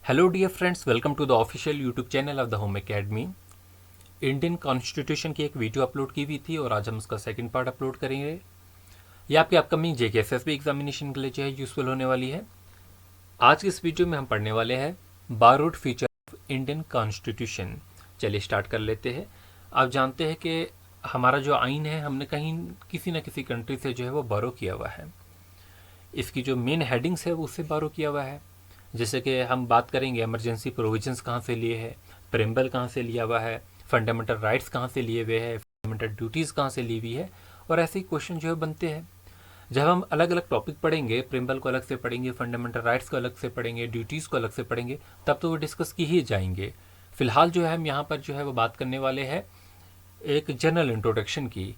Hello dear friends, welcome to the official YouTube channel of the Home Academy. Indian constitution की एक video upload की हुई थी और आज हम उसका सेकंड पार्ट अपलोड करेंगे। ये आपके अपकमिंग जेकेएसएसबी एग्जामिनेशन के लिए जो है यूजफुल होने वाली है। आज की इस वीडियो में हम पढ़ने वाले हैं borrowed feature of Indian constitution. चलिए स्टार्ट कर लेते हैं। आप जानते हैं कि हमारा जो आइन है हमने कहीं किसी न किसी कंट्री से जो है वो बारो किया हुआ है। इसकी जो मेन हेडिंग्स है वो उससे बारो किया हुआ है। जैसे कि हम बात करेंगे इमरजेंसी प्रोविजंस कहाँ से लिए हैं, प्रेम्बल कहाँ से लिया हुआ है, फंडामेंटल राइट्स कहाँ से लिए हुए हैं, फंडामेंटल ड्यूटीज़ कहाँ से ली हुई है, और ऐसे ही क्वेश्चन जो है बनते हैं। जब हम अलग अलग टॉपिक पढ़ेंगे, प्रेम्बल को अलग से पढ़ेंगे, फंडामेंटल राइट्स को अलग से पढ़ेंगे, ड्यूटीज़ को अलग से पढ़ेंगे, तब तो वो डिस्कस की ही जाएंगे। फिलहाल जो है हम यहाँ पर जो है वो बात करने वाले हैं एक जनरल इंट्रोडक्शन की,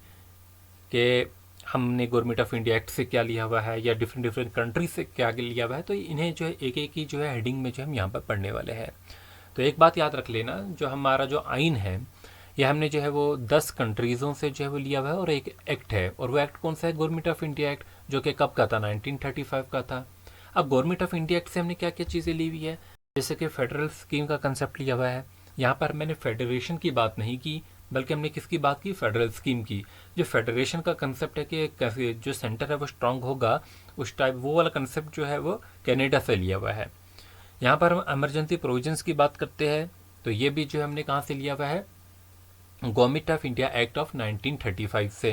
कि हमने गवर्नमेंट ऑफ इंडिया एक्ट से क्या लिया हुआ है या डिफरेंट डिफरेंट कंट्री से क्या लिया हुआ है। तो इन्हें जो है एक एक ही जो है हेडिंग में जो हम यहाँ पर पढ़ने वाले हैं। तो एक बात याद रख लेना, जो हमारा जो आइन है ये हमने जो है वो 10 कंट्रीज़ों से जो है वो लिया हुआ है, और एक एक्ट है, और वो एक्ट कौन सा है? गवर्नमेंट ऑफ इंडिया एक्ट, जो कि कब का था? 1935 का था। अब गवर्नमेंट ऑफ इंडिया एक्ट से हमने क्या क्या चीज़ें ली हुई है? जैसे कि फेडरल स्कीम का कंसेप्ट लिया हुआ है। यहाँ पर मैंने फेडरेशन की बात नहीं की, बल्कि हमने किसकी बात की? फेडरल स्कीम की। जो फेडरेशन का कंसेप्ट है कि कैसे जो सेंटर है वो स्ट्रांग होगा, उस टाइप वो वाला कंसेप्ट जो है वो कनाडा से लिया हुआ है। यहाँ पर हम इमरजेंसी प्रोविजंस की बात करते हैं, तो ये भी जो है हमने कहाँ से लिया हुआ है? Government of India act of 1935 से।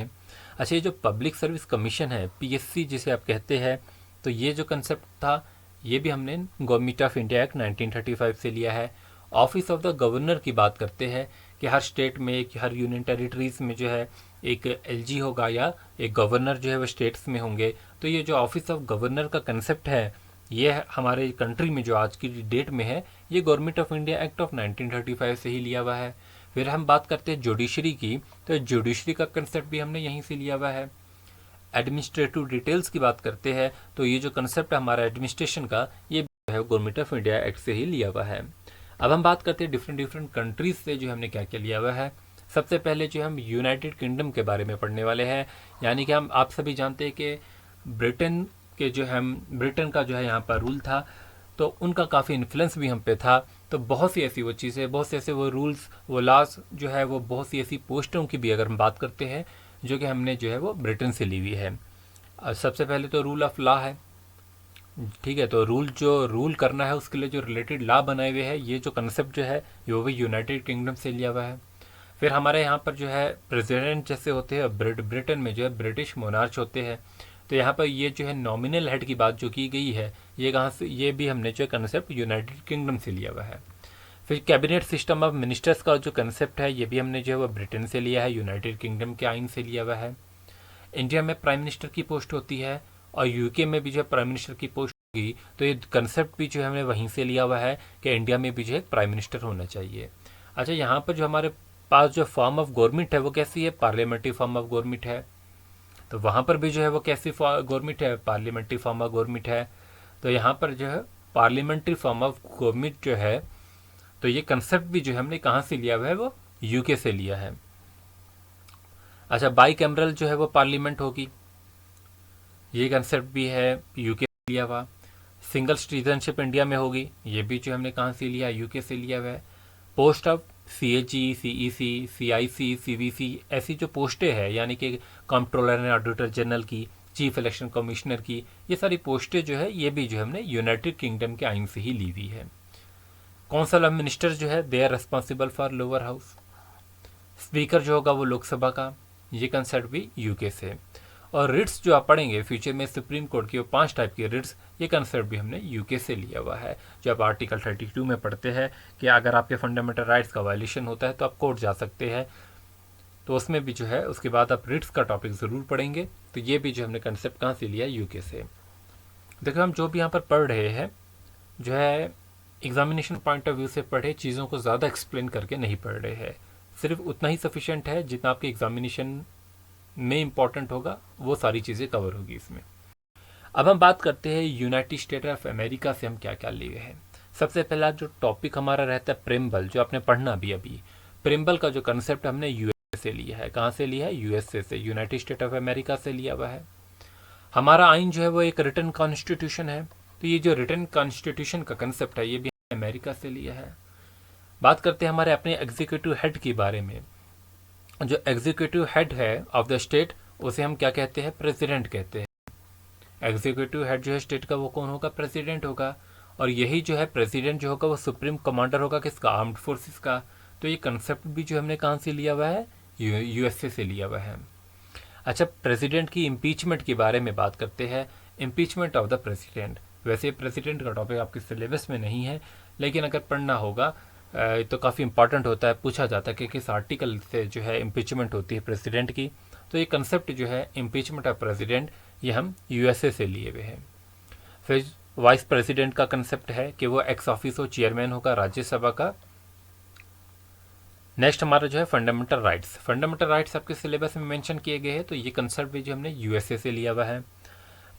अच्छा, ये जो पब्लिक सर्विस कमीशन है, पीएससी जिसे आप कहते हैं, तो ये जो कंसेप्ट था ये भी हमने गवर्नमेंट ऑफ इंडिया एक्ट 1935 से लिया है। ऑफिस ऑफ द गवर्नर की बात करते हैं कि हर स्टेट में, हर यूनियन टेरिटरीज में जो है एक एलजी होगा या एक गवर्नर जो है वो स्टेट्स में होंगे। तो ये जो ऑफिस ऑफ गवर्नर का कंसेप्ट है ये हमारे कंट्री में जो आज की डेट में है ये government of India act of 1935 से ही लिया हुआ है। फिर हम बात करते हैं जुडिशरी की, तो जुडिशरी का कंसेप्ट भी हमने यहीं से लिया हुआ है। एडमिनिस्ट्रेटिव डिटेल्स की बात करते हैं, तो ये जो कंसेप्ट है हमारा एडमिनिस्ट्रेशन का, ये है गवर्नमेंट ऑफ इंडिया एक्ट से ही लिया हुआ है। अब हम बात करते हैं डिफरेंट डिफरेंट कंट्रीज से जो हमने क्या क्या लिया हुआ है। सबसे पहले जो हम यूनाइटेड किंगडम के बारे में पढ़ने वाले हैं, यानी कि हम आप सभी जानते हैं कि ब्रिटेन के जो हम ब्रिटेन का जो है यहाँ पर रूल था, तो उनका काफ़ी इन्फ्लुएंस भी हम पे था। तो बहुत सी ऐसी वो चीज़ें, बहुत से ऐसे वो रूल्स, वो लॉज जो है वो, बहुत सी ऐसी पोस्टों की भी अगर हम बात करते हैं जो कि हमने जो है वो ब्रिटेन से ली हुई है। सबसे पहले तो रूल ऑफ लॉ है, ठीक है। तो रूल करना है उसके लिए जो रिलेटेड लॉ बनाए हुए हैं, ये जो कंसेप्ट जो है ये वो भी यूनाइटेड किंगडम से लिया हुआ है। फिर हमारे यहाँ पर जो है प्रेसिडेंट जैसे होते हैं, ब्रिटेन में जो है ब्रिटिश मोनार्च होते हैं, तो यहाँ पर ये जो है नॉमिनल हेड की बात जो की गई है, ये कहाँ से? ये भी हमने जो कंसेप्ट यूनाइटेड किंगडम से लिया हुआ है। फिर कैबिनेट सिस्टम ऑफ मिनिस्टर्स का जो कंसेप्ट है ये भी हमने जो है वो ब्रिटेन से लिया है, यूनाइटेड किंगडम के आइन से लिया हुआ है। इंडिया में प्राइम मिनिस्टर की पोस्ट होती है और यूके में भी जो है प्राइम मिनिस्टर की पोस्ट होगी, तो ये कंसेप्ट भी जो है हमने वहीं से लिया हुआ है कि इंडिया में भी जो है प्राइम मिनिस्टर होना चाहिए। अच्छा, यहाँ पर जो हमारे पास जो फॉर्म ऑफ गवर्नमेंट है वो कैसी है? पार्लियामेंट्री फॉर्म ऑफ गवर्नमेंट है। तो वहाँ पर भी जो है वो कैसी गवर्नमेंट है? पार्लियामेंट्री फॉर्म ऑफ गवर्नमेंट है। तो यहाँ पर जो है पार्लियामेंट्री फॉर्म ऑफ गवर्नमेंट जो है, तो ये कंसेप्ट भी जो है हमने कहाँ से लिया हुआ है? वो यूके से लिया है। अच्छा, बाई कैमरल जो है वो पार्लियामेंट होगी, ये कंसेप्ट भी है यूके से लिया हुआ। सिंगल सिटीजनशिप इंडिया में होगी, ये भी जो हमने कहाँ से लिया? यूके से लिया हुआ है। Post of CAG, CEC, CIC, CVC, ऐसी जो पोस्टें हैं, यानी कि कंट्रोलर एंड ऑडिटर जनरल की, चीफ इलेक्शन कमिश्नर की, ये सारी पोस्टें जो है ये भी जो हमने यूनाइटेड किंगडम के आइन से ही ली हुई है। काउंसिल ऑफ मिनिस्टर जो है they are responsible for lower house. Speaker जो होगा वो लोकसभा का, ये कंसेप्ट भी यूके से। और रिट्स जो आप पढ़ेंगे फ्यूचर में सुप्रीम कोर्ट की, वो 5 टाइप की रिट्स, ये कंसेप्ट भी हमने यूके से लिया हुआ है। जो आप आर्टिकल 32 में पढ़ते हैं कि अगर आपके फंडामेंटल राइट्स का वायलेशन होता है तो आप कोर्ट जा सकते हैं, तो उसमें भी जो है उसके बाद आप रिट्स का टॉपिक ज़रूर पढ़ेंगे। तो ये भी जो हमने कंसेप्ट कहाँ से लिया? यूके से। देखो, हम जो भी यहाँ पर पढ़ रहे हैं जो है एग्जामिनेशन पॉइंट ऑफ व्यू से पढ़े, चीज़ों को ज़्यादा एक्सप्लेन करके नहीं पढ़ रहे हैं, सिर्फ उतना ही सफिशेंट है जितना आपके एग्जामिनेशन में इम्पॉर्टेंट होगा, वो सारी चीज़ें कवर होगी इसमें। अब हम बात करते हैं यूनाइटेड स्टेट ऑफ अमेरिका से हम क्या क्या लिए हैं। सबसे पहला जो टॉपिक हमारा रहता है प्रेम्बल, जो आपने पढ़ना भी अभी। प्रेम्बल का जो कंसेप्ट हमने यूएसए से लिया है। कहाँ से लिया है? यूएसए से, यूनाइटेड स्टेट ऑफ अमेरिका से लिया हुआ है। हमारा आइन जो है वो एक रिटन कॉन्स्टिट्यूशन है, तो ये जो रिटन कॉन्स्टिट्यूशन का कंसेप्ट है ये भी अमेरिका से लिया है। बात करते हैं हमारे अपने एग्जीक्यूटिव हेड के बारे में। जो एग्जीक्यूटिव हेड है ऑफ द स्टेट उसे हम क्या कहते हैं? प्रेसिडेंट कहते हैं। एग्जीक्यूटिव हेड जो है स्टेट का वो कौन होगा? प्रेसिडेंट होगा। और यही जो है प्रेसिडेंट जो होगा वो सुप्रीम कमांडर होगा किसका? आर्म्ड फोर्सेस का। तो ये कंसेप्ट भी जो हमने कहाँ से लिया हुआ है? यूएसए से लिया हुआ है। अच्छा, प्रेसिडेंट की इम्पीचमेंट के बारे में बात करते हैं। इम्पीचमेंट ऑफ द प्रेसिडेंट, वैसे प्रेसिडेंट का टॉपिक आपके सिलेबस में नहीं है, लेकिन अगर पढ़ना होगा तो काफ़ी इंपॉर्टेंट होता है, पूछा जाता है कि किस आर्टिकल से जो है इम्पीचमेंट होती है प्रेसिडेंट की। तो ये कंसेप्ट जो है इम्पीचमेंट ऑफ प्रेसिडेंट, ये हम यूएसए से लिए हुए हैं। फिर वाइस प्रेसिडेंट का कंसेप्ट है कि वो एक्स ऑफिसो चेयरमैन होगा राज्यसभा का। नेक्स्ट हमारा जो है फंडामेंटल राइट्स। फंडामेंटल राइट्स आपके सिलेबस में मेंशन किए गए हैं, तो ये कंसेप्ट भी जो हमने यूएसए से लिया हुआ है।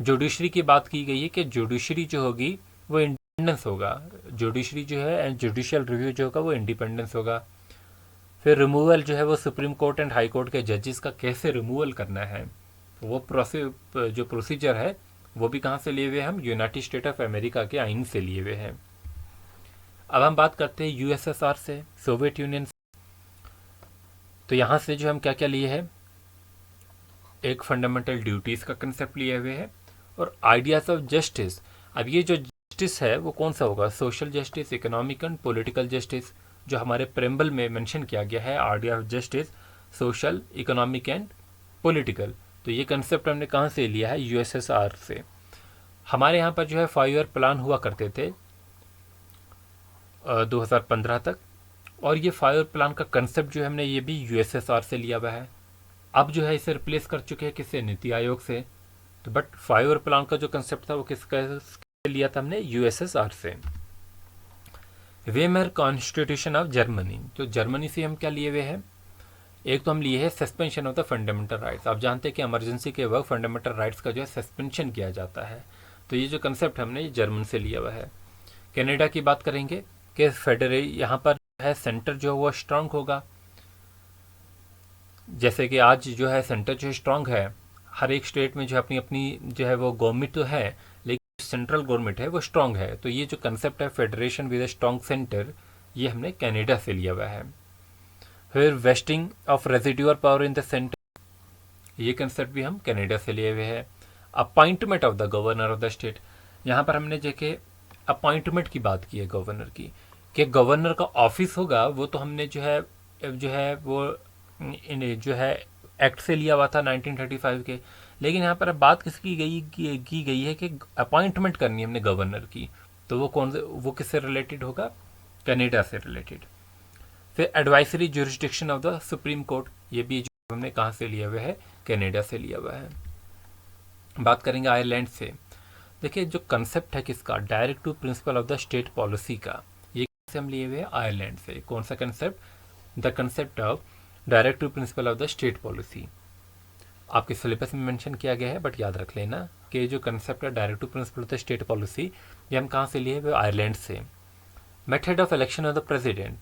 जुडिशरी की बात की गई है कि जुडिशरी जो होगी वो इंडिपेंडेंस होगा। जुडिशरी जो है एंड जुडिशियल रिव्यू जो होगा वो इंडिपेंडेंस होगा। फिर रिमूवल जो है वो supreme court and high court के जजेस का कैसे रिमूवल करना है, वो जो प्रोसीजर है वो भी कहाँ से लिए हुए हैं? हम यूनाइटेड स्टेट ऑफ अमेरिका के आइन से लिए हुए हैं। अब हम बात करते हैं यूएसएसआर से, सोवियत यूनियन से। तो यहाँ से जो हम क्या क्या लिए हैं? एक फंडामेंटल ड्यूटीज़ का कंसेप्ट लिए हुए हैं और आइडियाज़ ऑफ जस्टिस। अब ये जो जस्टिस है वो कौन सा होगा? Social justice, economic and political justice. जो हमारे प्रेम्बल में मेंशन किया गया है, idea of justice, social, economic and political. तो ये कंसेप्ट हमने कहाँ से लिया है? यूएसएसआर से। हमारे यहाँ पर जो है 5 ईयर प्लान हुआ करते थे 2015 तक, और ये 5 ईयर प्लान का कंसेप्ट जो है हमने ये भी यूएसएसआर से लिया हुआ है। अब जो है इसे रिप्लेस कर चुके हैं किससे? नीति आयोग से। तो बट 5 ईयर प्लान का जो कंसेप्ट था वो किसका लिया था हमने? यूएसएसआर से। वेमर कॉन्स्टिट्यूशन ऑफ जर्मनी, तो जर्मनी से हम क्या लिए हुए हैं? एक तो हम लिए हैं suspension of the fundamental rights. आप जानते हैं कि इमरजेंसी के वक्त फंडामेंटल राइट्स का जो है सस्पेंशन किया जाता है। तो ये जो कंसेप्ट हमने ये जर्मन से लिया हुआ है। कनाडा की बात करेंगे कि फेडरल यहाँ पर है सेंटर जो है वो स्ट्रांग होगा। जैसे कि आज जो है सेंटर जो स्ट्रांग है, हर एक स्टेट में जो अपनी अपनी जो है वो गवर्नमेंट तो है, लेकिन सेंट्रल गवर्नमेंट है वो स्ट्रांग है। तो ये जो कंसेप्ट है federation with a strong centre, ये हमने कनाडा से लिया हुआ है। फिर wasting of residual power in the centre, ये कंसेप्ट भी हम कनाडा से लिए हुए हैं। Appointment of the governor of the state, यहाँ पर हमने जैसे अपॉइंटमेंट की बात की है गवर्नर की, कि गवर्नर का ऑफिस होगा वो तो हमने जो है वो जो है एक्ट से लिया हुआ था 1935 के। लेकिन यहाँ पर बात किसकी की गई है कि अपॉइंटमेंट करनी है हमने गवर्नर की, तो वो किससे रिलेटेड होगा? कनाडा से रिलेटेड। फिर advisory jurisdiction of the supreme court, ये भी जो हमने कहाँ से लिया हुआ है? कनाडा से लिया हुआ है। बात करेंगे आयरलैंड से। देखिए जो कंसेप्ट है किसका? Directive principle of the state policy का, ये से हम लिए हुए हैं आयरलैंड से। कौन सा concept? The concept of directive principle of the state policy. आपके सिलेबस में मेंशन किया गया है, बट याद रख लेना कि जो कंसेप्ट है directive principle of the state policy, ये हम कहाँ से लिए हुए? आयरलैंड से। Method of election of the president,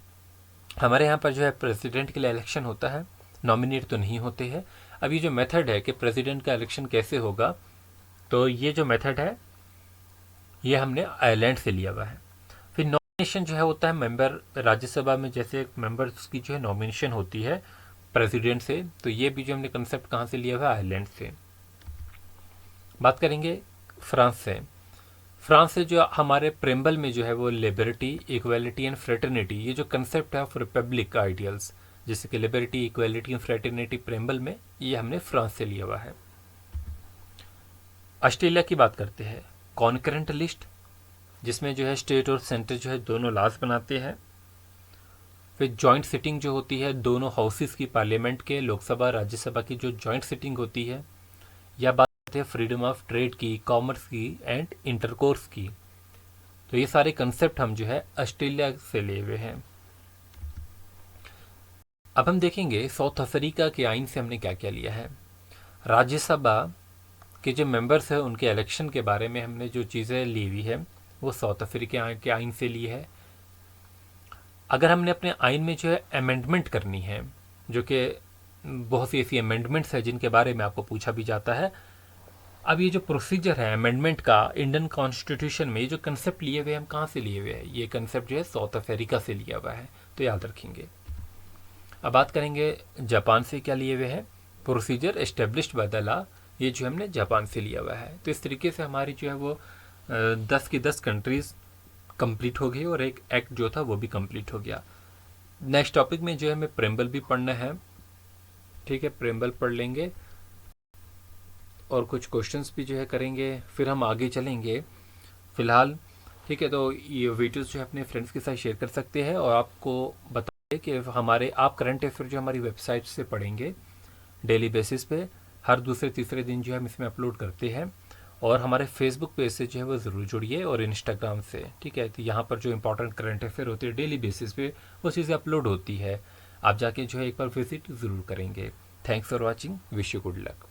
हमारे यहाँ पर जो है प्रेसिडेंट के लिए इलेक्शन होता है, नॉमिनेट तो नहीं होते हैं। अब ये जो मेथड है कि प्रेसिडेंट का इलेक्शन कैसे होगा, तो ये जो मेथड है ये हमने आयरलैंड से लिया हुआ है। फिर नॉमिनेशन जो है होता है मेंबर, राज्यसभा में जैसे मेंबर्स की जो है नॉमिनेशन होती है प्रेसिडेंट से, तो ये भी जो हमने कंसेप्ट कहाँ से लिया हुआ है? आयरलैंड से। बात करेंगे फ्रांस से। फ्रांस से जो हमारे प्रेम्बल में जो है वो लिबर्टी, इक्वालिटी एंड फ्रेटर्निटी, ये जो कंसेप्ट है ऑफ रिपब्लिक आइडियल्स, जैसे कि liberty, equality and fraternity preamble में, ये हमने फ्रांस से लिया हुआ है। ऑस्ट्रेलिया की बात करते हैं। कॉन्करेंट लिस्ट, जिसमें जो है स्टेट और सेंटर जो है दोनों लॉज बनाते हैं। फिर जॉइंट सिटिंग जो होती है दोनों हाउसेस की, पार्लियामेंट के, लोकसभा राज्यसभा की जो जॉइंट सिटिंग होती है। या बात करते हैं फ्रीडम ऑफ ट्रेड की, कॉमर्स की एंड इंटरकोर्स की। तो ये सारे कंसेप्ट हम जो है ऑस्ट्रेलिया से लिए हुए हैं। अब हम देखेंगे साउथ अफ्रीका के आइन से हमने क्या क्या लिया है। राज्यसभा के जो मेंबर्स हैं उनके इलेक्शन के बारे में हमने जो चीज़ें ली हुई है वो साउथ अफ्रीका के आइन से ली है। अगर हमने अपने आइन में जो है अमेंडमेंट करनी है, जो कि बहुत सी ऐसी अमेंडमेंट्स है जिनके बारे में आपको पूछा भी जाता है, अब ये जो प्रोसीजर है अमेंडमेंट का इंडियन कॉन्स्टिट्यूशन में, ये जो कंसेप्ट लिए हुए हैं, हम कहाँ से लिए हुए हैं? ये कंसेप्ट जो है साउथ अफ्रीका से लिया हुआ है, तो याद रखेंगे। अब बात करेंगे जापान से क्या लिए हुए हैं। Procedure established by the law, ये जो हमने जापान से लिया हुआ है। तो इस तरीके से हमारी जो है वो 10 की 10 कंट्रीज कंप्लीट हो गई और एक एक्ट जो था वो भी कंप्लीट हो गया। नेक्स्ट टॉपिक में जो है हमें प्रेम्बल भी पढ़ना है, ठीक है, प्रेम्बल पढ़ लेंगे और कुछ क्वेश्चंस भी जो है करेंगे, फिर हम आगे चलेंगे। फिलहाल ठीक है, तो ये वीडियोस जो है अपने फ्रेंड्स के साथ शेयर कर सकते हैं और आपको बताइए कि हमारे आप करंट अफेयर जो हमारी वेबसाइट से पढ़ेंगे डेली बेसिस पे, हर दूसरे तीसरे दिन जो है हम इसमें अपलोड करते हैं। और हमारे फेसबुक पेज से जो है वो ज़रूर जुड़िए और इंस्टाग्राम से, ठीक है। तो यहाँ पर जो इंपॉर्टेंट करंट अफेयर होती है डेली बेसिस पे वो चीज़ें अपलोड होती है, आप जाके जो है एक बार विजिट ज़रूर करेंगे। Thanks for watching, wish you good luck.